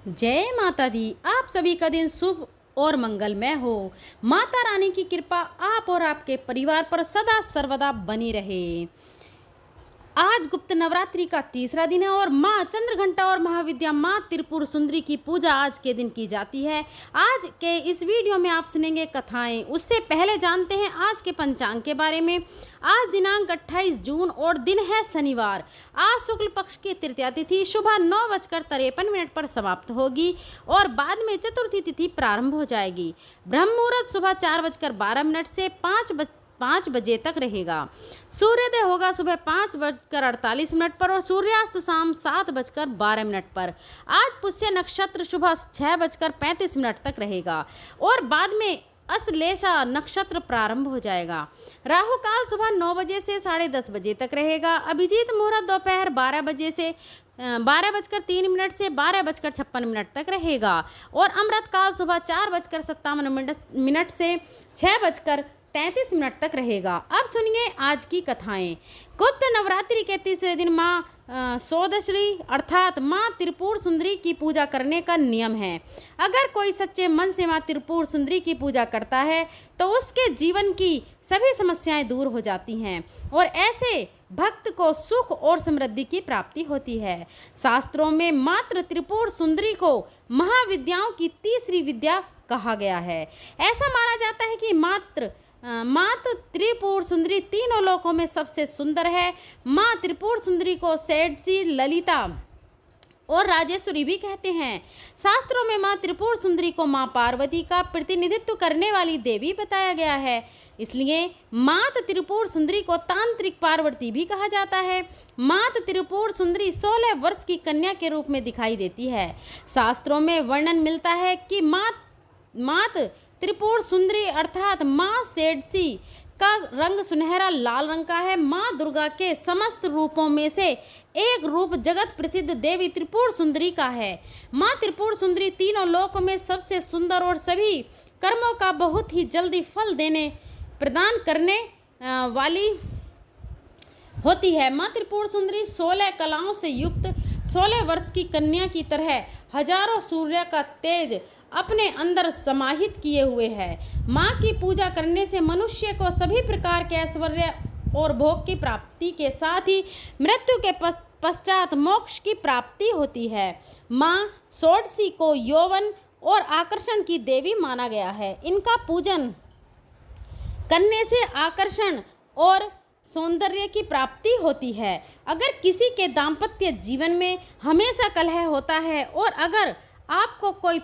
जय माता दी। आप सभी का दिन शुभ और मंगलमय हो। माता रानी की कृपा आप और आपके परिवार पर सदा सर्वदा बनी रहे। आज गुप्त नवरात्रि का तीसरा दिन है और माँ चंद्रघंटा और महाविद्या माँ त्रिपुर सुंदरी की पूजा आज के दिन की जाती है। आज के इस वीडियो में आप सुनेंगे कथाएं। उससे पहले जानते हैं आज के पंचांग के बारे में। आज दिनांक 28 जून और दिन है शनिवार। आज शुक्ल पक्ष की तृतीया तिथि सुबह 9:53 पर समाप्त होगी और बाद में चतुर्थी तिथि प्रारंभ हो जाएगी। ब्रह्म मुहूर्त सुबह 4:12 से 5 बजे तक रहेगा। सूर्योदय होगा सुबह 5:48 पर और सूर्यास्त शाम 7:12 पर। आज पुष्य नक्षत्र सुबह 6:35 तक रहेगा और बाद में अश्लेषा नक्षत्र प्रारंभ हो जाएगा। राहु काल सुबह 9 बजे से 10:30 बजे तक रहेगा। अभिजीत मुहूर्त दोपहर 12 बजे से 12:03 से 12:56 तक रहेगा और अमृत काल सुबह 4:57 से 6:33 तक रहेगा। अब सुनिए आज की कथाएं। गुप्त नवरात्रि के तीसरे दिन माँ सोदश्री अर्थात माँ त्रिपुर सुंदरी की पूजा करने का नियम है। अगर कोई सच्चे मन से माँ त्रिपुर सुंदरी की पूजा करता है तो उसके जीवन की सभी समस्याएं दूर हो जाती हैं और ऐसे भक्त को सुख और समृद्धि की प्राप्ति होती है। शास्त्रों में मात्र त्रिपुर सुंदरी को महाविद्याओं की तीसरी विद्या कहा गया है। ऐसा माना जाता है कि माँ त्रिपुर सुंदरी तीनों लोकों में सबसे सुंदर है। माँ त्रिपुर सुंदरी को षड्सी, ललिता और राजेश्वरी भी कहते हैं। शास्त्रों में माँ त्रिपुर सुंदरी को माँ पार्वती का प्रतिनिधित्व करने वाली देवी बताया गया है। इसलिए मात त्रिपुर सुंदरी को तांत्रिक पार्वती भी कहा जाता है। मात त्रिपुर सुंदरी 16 वर्ष की कन्या के रूप में दिखाई देती है। शास्त्रों में वर्णन मिलता है कि मात त्रिपुर सुंदरी अर्थात माँ षड्सी का रंग सुनहरा लाल रंग का है। माँ दुर्गा के समस्त रूपों में से एक रूप जगत प्रसिद्ध देवी त्रिपुर सुंदरी का है। माँ त्रिपुर सुंदरी तीनों लोकों में सबसे सुंदर और सभी कर्मों का बहुत ही जल्दी फल प्रदान करने वाली होती है। माँ त्रिपुर सुंदरी 16 कलाओं से युक्त 16 वर्ष की कन्या की तरह हजारों सूर्य का तेज अपने अंदर समाहित किए हुए है। माँ की पूजा करने से मनुष्य को सभी प्रकार के ऐश्वर्य और भोग की प्राप्ति के साथ ही मृत्यु के पश्चात मोक्ष की प्राप्ति होती है। माँ षोडशी को यौवन और आकर्षण की देवी माना गया है। इनका पूजन करने से आकर्षण और सौंदर्य की प्राप्ति होती है। अगर किसी के दाम्पत्य जीवन में हमेशा कलह होता है और अगर आपको कोई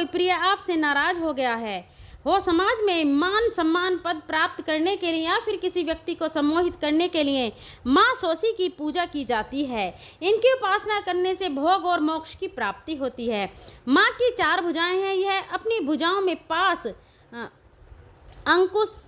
प्रिय आपसे नाराज हो गया है समाज में मान सम्मान पद प्राप्त करने के लिए या फिर किसी व्यक्ति को सम्मोहित करने के लिए माँ षोडशी की पूजा की जाती है। इनकी उपासना करने से भोग और मोक्ष की प्राप्ति होती है। माँ की 4 भुजाएं हैं। यह अपनी भुजाओं में पास, अंकुश,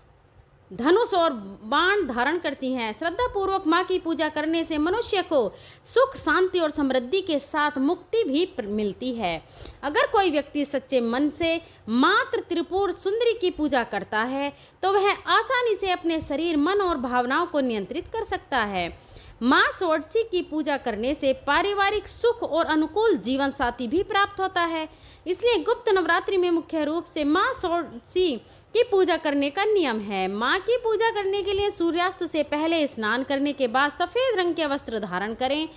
धनुष और बाण धारण करती हैं। श्रद्धा पूर्वक माँ की पूजा करने से मनुष्य को सुख, शांति और समृद्धि के साथ मुक्ति भी मिलती है। अगर कोई व्यक्ति सच्चे मन से मात्र त्रिपुर सुंदरी की पूजा करता है तो वह आसानी से अपने शरीर, मन और भावनाओं को नियंत्रित कर सकता है। माँ षोडशी की पूजा करने से पारिवारिक सुख और अनुकूल जीवन साथी भी प्राप्त होता है। इसलिए गुप्त नवरात्रि में मुख्य रूप से माँ षोडशी की पूजा करने का नियम है। माँ की पूजा करने के लिए सूर्यास्त से पहले स्नान करने के बाद सफ़ेद रंग के वस्त्र धारण करें।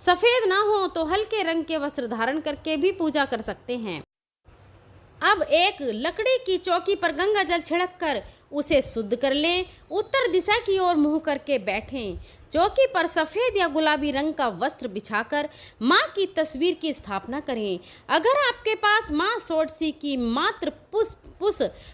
सफ़ेद ना हो तो हल्के रंग के वस्त्र धारण करके भी पूजा कर सकते हैं। अब एक लकड़ी की चौकी पर गंगा जल छिड़क कर उसे शुद्ध कर लें। उत्तर दिशा की ओर मुंह करके बैठें। चौकी पर सफ़ेद या गुलाबी रंग का वस्त्र बिछाकर माँ की तस्वीर की स्थापना करें। अगर आपके पास माँ षोडशी की मात्र पुष्प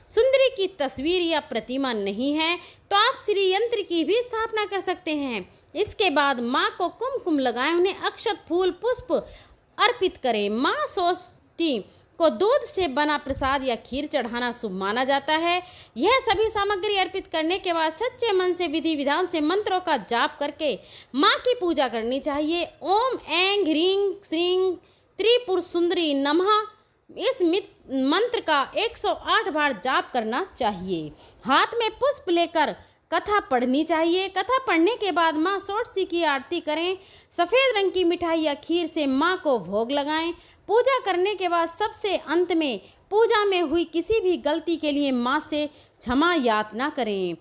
सुंदरी की तस्वीर या प्रतिमा नहीं है तो आप श्री यंत्र की भी स्थापना कर सकते हैं। इसके बाद माँ को कुमकुम लगाएं, उन्हें अक्षत, फूल, पुष्प अर्पित करें। माँ षोडशी को दूध से बना प्रसाद या खीर चढ़ाना शुभ माना जाता है। यह सभी सामग्री अर्पित करने के बाद सच्चे मन से विधि विधान से मंत्रों का जाप करके माँ की पूजा करनी चाहिए। ओम ऐं ह्रीं श्रीं त्रिपुर सुंदरी नमः इस मंत्र का 108 बार जाप करना चाहिए। हाथ में पुष्प लेकर कथा पढ़नी चाहिए। कथा पढ़ने के बाद माँ षोडशी की आरती करें। सफ़ेद रंग की मिठाई या खीर से माँ को भोग लगाएं। पूजा करने के बाद सबसे अंत में पूजा में हुई किसी भी गलती के लिए माँ से क्षमा याचना करें।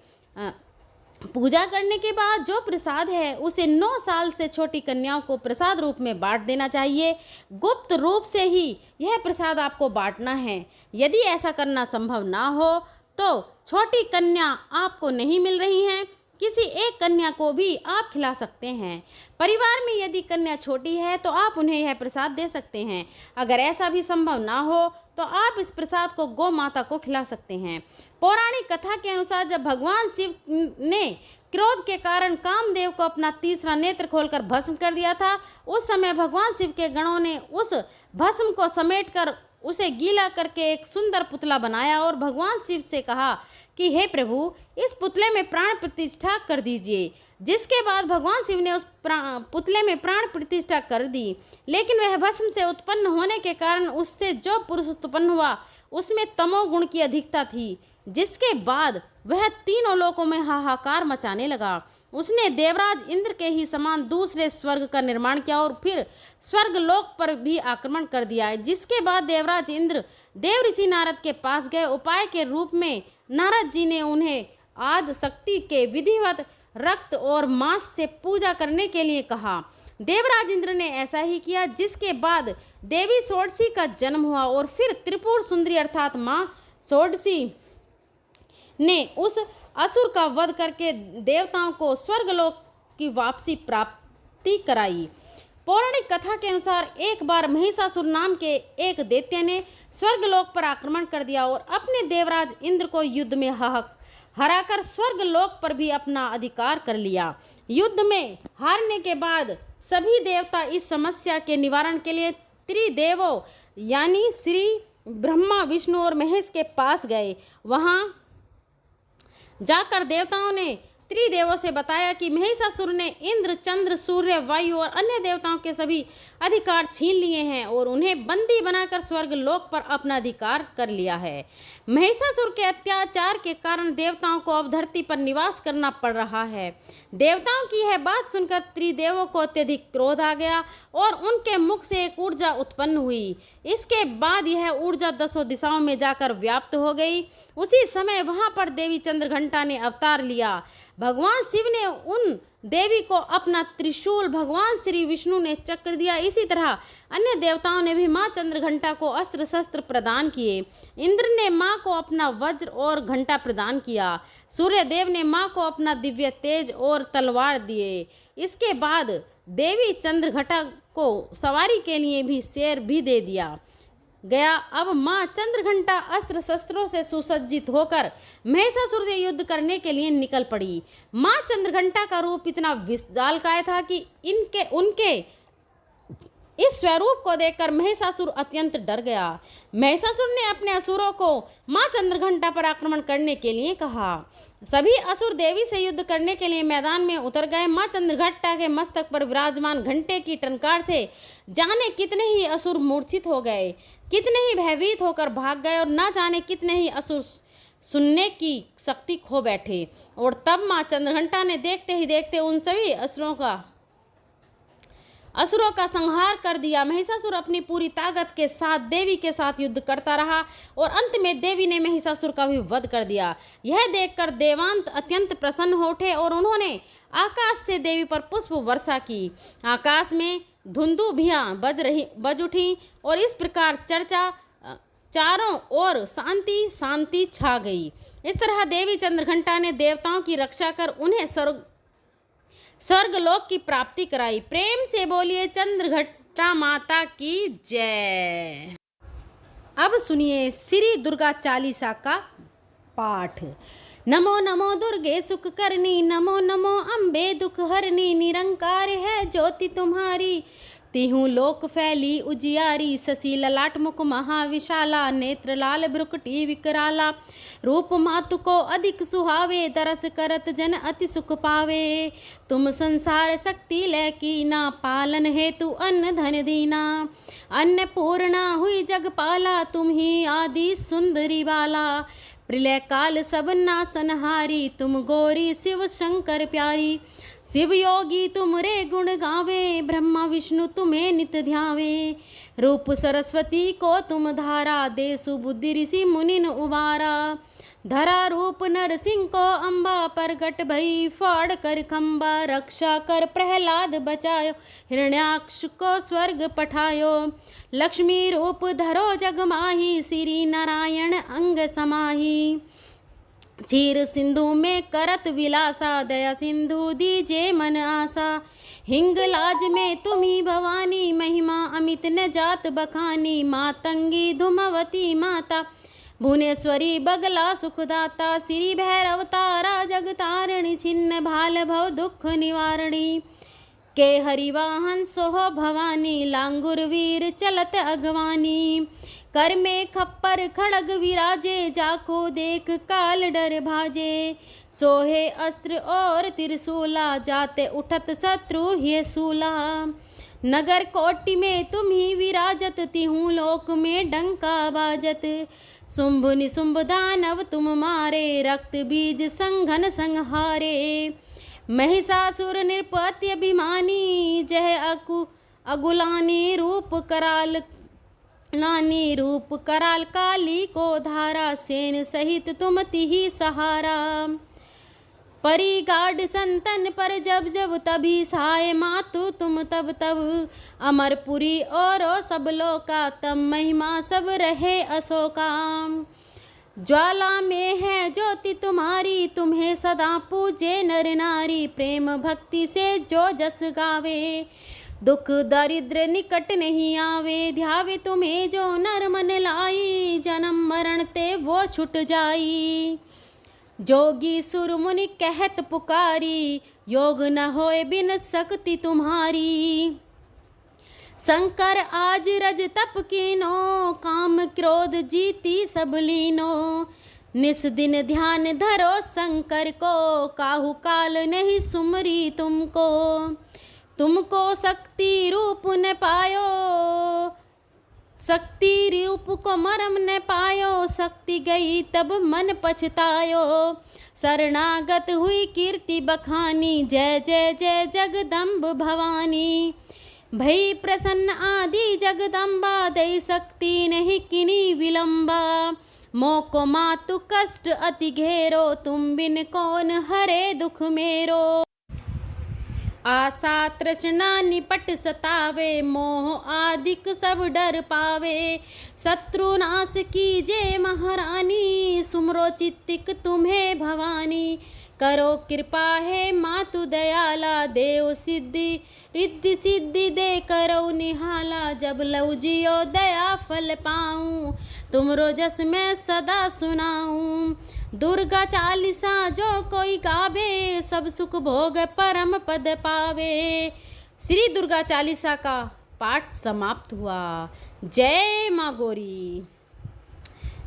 पूजा करने के बाद जो प्रसाद है उसे 9 साल से छोटी कन्याओं को प्रसाद रूप में बांट देना चाहिए। गुप्त रूप से ही यह प्रसाद आपको बांटना है। यदि ऐसा करना संभव ना हो तो छोटी कन्या आपको नहीं मिल रही हैं, किसी एक कन्या को भी आप खिला सकते हैं। परिवार में यदि कन्या छोटी है तो आप उन्हें यह प्रसाद दे सकते हैं। अगर ऐसा भी संभव ना हो तो आप इस प्रसाद को गौ माता को खिला सकते हैं। पौराणिक कथा के अनुसार जब भगवान शिव ने क्रोध के कारण कामदेव को अपना तीसरा नेत्र खोलकर भस्म कर दिया था, उस समय भगवान शिव के गणों ने उस भस्म को समेटकर उसे गीला करके एक सुंदर पुतला बनाया और भगवान शिव से कहा कि हे प्रभु, इस पुतले में प्राण प्रतिष्ठा कर दीजिए। जिसके बाद भगवान शिव ने उस पुतले में प्राण प्रतिष्ठा कर दी, लेकिन वह भस्म से उत्पन्न होने के कारण उससे जो पुरुष उत्पन्न हुआ उसमें तमोगुण की अधिकता थी, जिसके बाद वह तीनों लोकों में हाहाकार मचाने लगा। उसने देवराज इंद्र के ही समान दूसरे स्वर्ग का निर्माण किया और फिर स्वर्ग लोक पर भी आक्रमण कर दिया। जिसके बाद देवराज इंद्र देव ऋषि नारद के पास गए। उपाय के रूप में नारद जी ने उन्हें आदि शक्ति के विधिवत रक्त और मांस से पूजा करने के लिए कहा। देवराज इंद्र ने ऐसा ही किया, जिसके बाद देवी षोडशी का जन्म हुआ और फिर त्रिपुर सुंदरी अर्थात माँ षोडशी ने उस असुर का वध करके देवताओं को स्वर्गलोक की वापसी प्राप्ति कराई। पौराणिक कथा के अनुसार एक बार महिषासुर नाम के एक दैत्य ने स्वर्गलोक पर आक्रमण कर दिया और अपने देवराज इंद्र को युद्ध में हराकर स्वर्गलोक पर भी अपना अधिकार कर लिया। युद्ध में हारने के बाद सभी देवता इस समस्या के निवारण के लिए त्रिदेवों यानी श्री ब्रह्मा, विष्णु और महेश के पास गए। वहां जाकर देवताओं ने त्रिदेवों से बताया कि महिषासुर ने इंद्र, चंद्र, सूर्य, वायु और अन्य देवताओं के सभी अधिकार छीन लिए हैं और उन्हें बंदी बनाकर स्वर्ग लोक पर अपना अधिकार कर लिया है। महिषासुर के अत्याचार के कारण देवताओं को अब धरती पर निवास करना पड़ रहा है। देवताओं की यह बात सुनकर त्रिदेवों को अत्यधिक क्रोध आ गया और उनके मुख से एक ऊर्जा उत्पन्न हुई। इसके बाद यह ऊर्जा 10 दिशाओं में जाकर व्याप्त हो गई। उसी समय वहां पर देवी चंद्रघंटा ने अवतार लिया। भगवान शिव ने उन देवी को अपना त्रिशूल, भगवान श्री विष्णु ने चक्र दिया। इसी तरह अन्य देवताओं ने भी माँ चंद्रघंटा को अस्त्र शस्त्र प्रदान किए। इंद्र ने माँ को अपना वज्र और घंटा प्रदान किया। सूर्य देव ने माँ को अपना दिव्य तेज और तलवार दिए। इसके बाद देवी चंद्रघंटा को सवारी के लिए भी शेर भी दे दिया गया। अब माँ चंद्रघंटा अस्त्र शस्त्रों से सुसज्जित होकर महिषासुर से युद्ध करने के लिए निकल पड़ी। माँ चंद्रघंटा का रूप इतना विशालकाय था कि उनके इस स्वरूप को देखकर महिषासुर अत्यंत डर गया। महिषासुर ने अपने असुरों को माँ चंद्रघंटा पर आक्रमण करने के लिए कहा। सभी असुर देवी से युद्ध करने के लिए मैदान में उतर गए। माँ चंद्रघंटा के मस्तक पर विराजमान घंटे की टंकार से जाने कितने ही असुर मूर्छित हो गए, कितने ही भयभीत होकर भाग गए और न जाने कितने ही असुर सुनने की शक्ति खो बैठे। और तब माँ चंद्रघंटा ने देखते ही देखते उन सभी असुरों का संहार कर दिया। महिषासुर अपनी पूरी ताकत के साथ देवी के साथ युद्ध करता रहा और अंत में देवी ने महिषासुर का भी वध कर दिया। यह देखकर देवांत अत्यंत प्रसन्न हो उठे और उन्होंने आकाश से देवी पर पुष्प वर्षा की। आकाश में धुंदुभियां बज उठी और इस प्रकार चारों ओर शांति शांति छा गई। इस तरह देवी चंद्रघंटा ने देवताओं की रक्षा कर उन्हें स्वर्गलोक की प्राप्ति कराई। प्रेम से बोलिए चंद्रघंटा माता की जय। अब सुनिए श्री दुर्गा चालीसा का पाठ। नमो नमो दुर्गे सुख करनी, नमो नमो अम्बे दुख हरनी, निरंकार है ज्योति तुम्हारी, तिहु लोक फैली उजियारी, शशि ललाट मुख महाविशाला, नेत्र लाल भ्रुकुटी विकराला, रूप मातु को अधिक सुहावे, दरस करत जन अति सुख पावे, तुम संसार शक्ति लै कीना, पालन हेतु अन्न धन दीना, अन्नपूर्णा हुई जगपाला, तुम ही आदि सुंदरी बाला, प्रलय काल सब नासनहारी, तुम गौरी शिव शंकर प्यारी। शिव योगी तुमरे गुण गावे, ब्रह्मा विष्णु तुम्हें नित ध्यावे। रूप सरस्वती को तुम धारा, दे सुबुद्धि ऋषि मुनिन उबारा। धरा रूप नरसिंह को अम्बा, प्रगट भई फाड़ कर खम्बा। रक्षा कर प्रहलाद बचायो, हिरण्याक्ष को स्वर्ग पठायो। लक्ष्मी रूप धरो जग माही, श्री नारायण अंग समाही। क्षीर सिंधु में करत विलासा, दया सिंधु दीजे मन आशा। हिंगलाज में तुम्ही भवानी, महिमा अमित न जात बखानी। मातंगी धुमवती माता, भुवनेश्वरी बगला सुखदाता। श्री भैरव तारा जगतारिणी, छिन्न भाल भव दुख निवारणी। के हरिवाहन सोहो भवानी, लांगुर वीर चलत अगवानी। कर में खप्पर खड़ग विराजे, जाको देख काल डर भाजे। सोहे अस्त्र और त्रिशूला, जाते उठत शत्रु ये सूला। नगर कोटि में तुम ही विराजत, तिहूँ लोक में डंका बाजत। शुंभ निशुंभ दानव तुम मारे, रक्त बीज संघन संहारे। महिषासुर निरपत्य अभिमानी, जय अगुलानी रूप कराल नानी। रूप कराल काली को धारा, सेन सहित तुम तिहि सहारा। परिगाड संतन पर जब जब, तभी सहाय मातु तुम तब तब। अमरपुरी और सब लोका, तब महिमा सब रहे अशोका। ज्वाला में है ज्योति तुम्हारी, तुम्हें सदा पूजे नर नारी। प्रेम भक्ति से जो जस गावे, दुख दरिद्र निकट नहीं आवे। ध्यावे तुम्हें जो नर मन लाई, जन्म मरण ते वो छुट जाई। जोगी सुर मुनि कहत पुकारी, योग न होए बिन शक्ति तुम्हारी। शंकर आज रज तप कीनो, काम क्रोध जीती सब लीनो। निस दिन ध्यान धरो शंकर को, काहू काल नहीं सुमरी तुमको। तुमको शक्ति रूप न पायो, शक्ति रूप को मरम न पायो। शक्ति गई तब मन पछतायो, शरणागत हुई कीर्ति बखानी। जय जय जय जगदम्ब भवानी। भई प्रसन्न आदि जगदम्बा, दई शक्ति नहीं किनी विलंबा। मोको मातु कष्ट अति घेरो, तुम बिन कौन हरे दुख मेरो। आशा तृष्णा निपट सतावे, मोह आदिक सब डर पावे। शत्रु नाश कीजे महारानी, सुमरो चित्तिक तुम्हें भवानी। करो कृपा है मातु दयाला, देव सिद्धि रिद्धि सिद्धि दे करो निहाला। जब लव जियो दया फल पाऊँ, तुमरो जस मैं सदा सुनाऊँ। दुर्गा चालीसा जो कोई गावे, सब सुख भोग परम पद पावे। श्री दुर्गा चालीसा का पाठ समाप्त हुआ। जय माँ गौरी।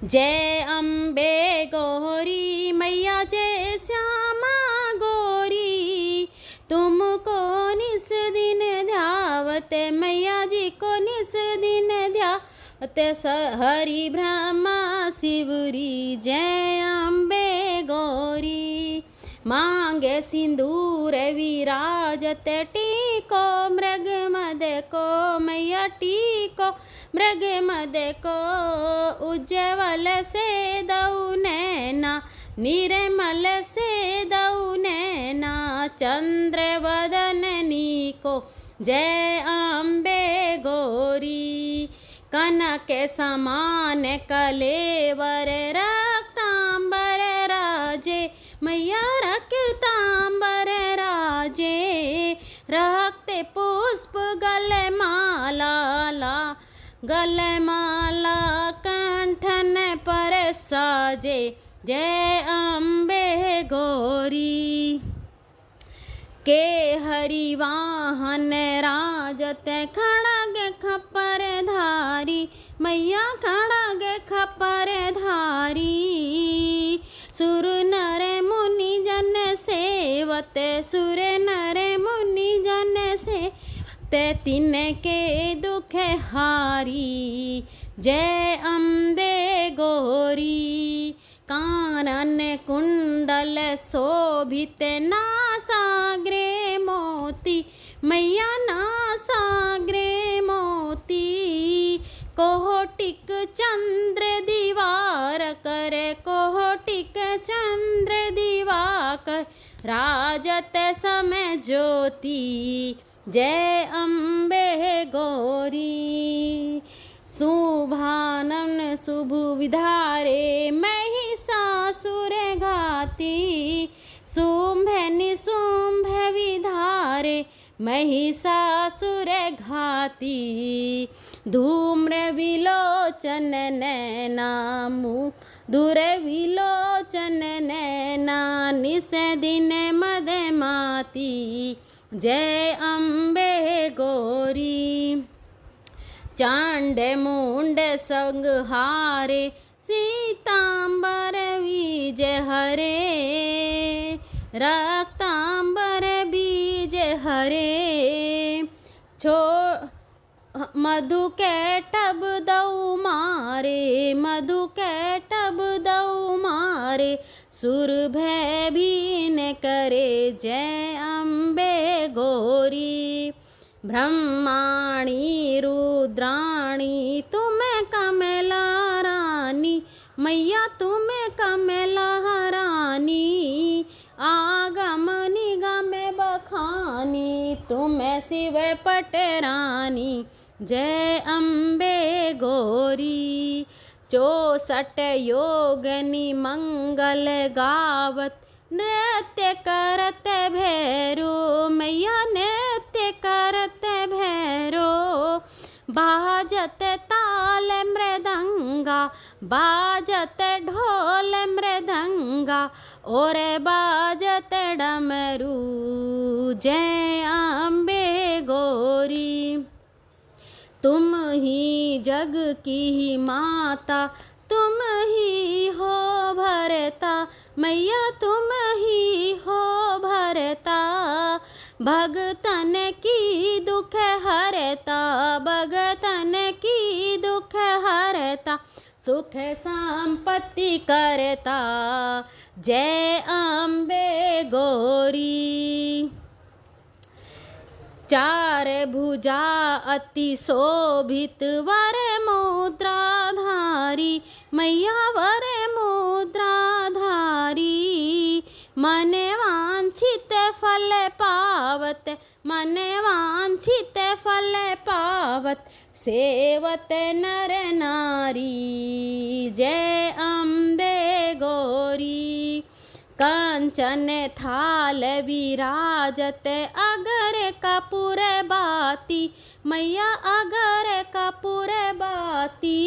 जय अम्बे गौरी मैया, जय श्यामा गौरी। तुमको निस दिन ध्यावते, मैया जी को निस दिन ध्यावते। हरि ब्रह्मा शिवरी, जय अम्बे गौरी। मांगे सिंदूर विराजते, टीको मृग मद को मैया टीको मृग मद को। उज्ज्वल से दऊ नैना, निर्मल से दऊ नैना। चंद्र वदननी को, जय अम्बे गौरी। कनक समान कलेवर, रक्तांबर राजे मैया रक्तांबर राजे। रखते पुष्प गले माला ला, गले माला कंठन पर साजे। जय अम्बे गौरी। के हरिवाहन राजत, खड़ग खपर धारी मैया खड़ग खपर धारी। सुर नर मुनि जन सेवत, सुर नर मुनि जन सेवत। तिनके दुख हारी, जय अम्बे गौरी। कानन कुंडल शोभित नासाग्रे मोती, मैया नासाग्रे मोती। कोटिक चंद्र दिवाकर, कोटिक चंद्र दिवाकर, राजत समय ज्योति, जय अम्बे गौरी। शुभानन शुभ विधारे, महिषासुर घाती, शुंभ निशुंभ विधारे, महिषासुर घाती। धूम्र विलोचन नैना, मधुर विलोचन नैना, निस दिन मदमाती, जय अम्बे गौरी। चांड मुंड संहारे, सीतांबर बीज हरे, रक्तांबर बीज हरे। मधु कैटभ दऊ मारे, मधु कैटभ दऊ मारे, सुर भय भीन करे, जय अम्बे गौरी। ब्रह्माणी रुद्राणी तुम कमला रानी, मैया तुम कमला रानी। आगम निगम बखानी, तुम शिव पटरानी, जय अम्बे गौरी। 64 योगनी मंगल गावत, नृत्य करत भैरो, मैया नृत्य करत भैरो। बाजत ताल मृदंगा, बाजत ढोल मृदंगा, और बाजत डमरू, जय अम्बे गौरी। तुम ही जग की माता, तुम ही हो भरता, मैया तुम ही हो भरता। भगतन की दुख हरता, भगतन की दुख हरता, सुख संपत्ति करता, जय अम्बे गौरी। चार भुजा अति शोभित, वर मुद्राधारी, मैया वर मुद्राधारी। मन वांछित फल पावत, मन वांछित फल पावत, सेवत नर नारी, जय अम्बे गौरी। कांचन थाल विराजत, अगर कपूर बाती, मैया अगर कपूर बाती।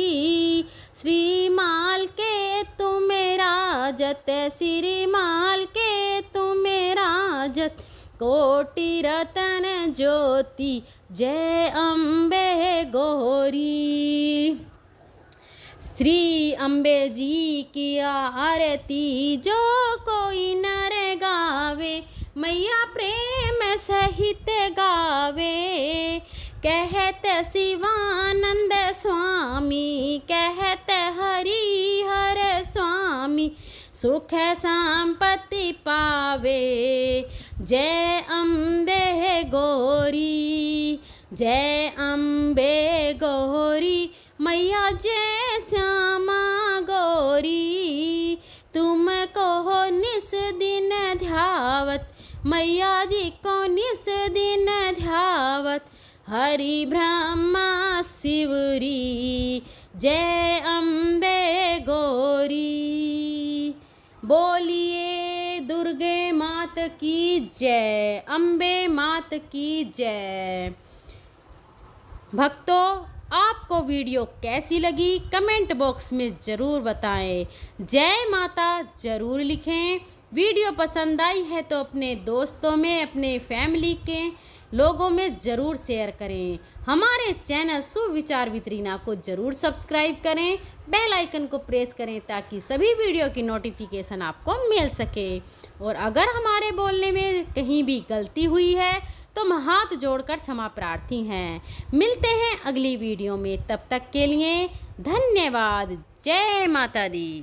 श्रीमाल के तुम राजत, श्रीमाल के तुम राजत, कोटि रतन ज्योति, जय अम्बे गौरी। श्री अम्बे जी की आरती जो कोई नर गावे, मैया प्रेम सहित गावे। कहते शिवानंद स्वामी, कहते हरिहर स्वामी, सुख संपत्ति पावे, जय अम्बे गौरी, जय अम्बे गौरी। मैया जय श्यामा गौरी, तुमको हो निस दिन ध्यावत, मैया जी को निस दिन ध्यावत। हरि ब्रह्मा शिवरी, जय अम्बे गौरी। बोलिए दुर्गे मात की जय, अम्बे मात की जय। भक्तों, आपको वीडियो कैसी लगी कमेंट बॉक्स में ज़रूर बताएं। जय माता ज़रूर लिखें। वीडियो पसंद आई है तो अपने दोस्तों में, अपने फैमिली के लोगों में ज़रूर शेयर करें। हमारे चैनल सुविचार विद रीना को ज़रूर सब्सक्राइब करें, बेल आइकन को प्रेस करें ताकि सभी वीडियो की नोटिफिकेशन आपको मिल सके। और अगर हमारे बोलने में कहीं भी गलती हुई है तो हम हाथ जोड़कर क्षमा प्रार्थी हैं। मिलते हैं अगली वीडियो में, तब तक के लिए धन्यवाद। जय माता दी।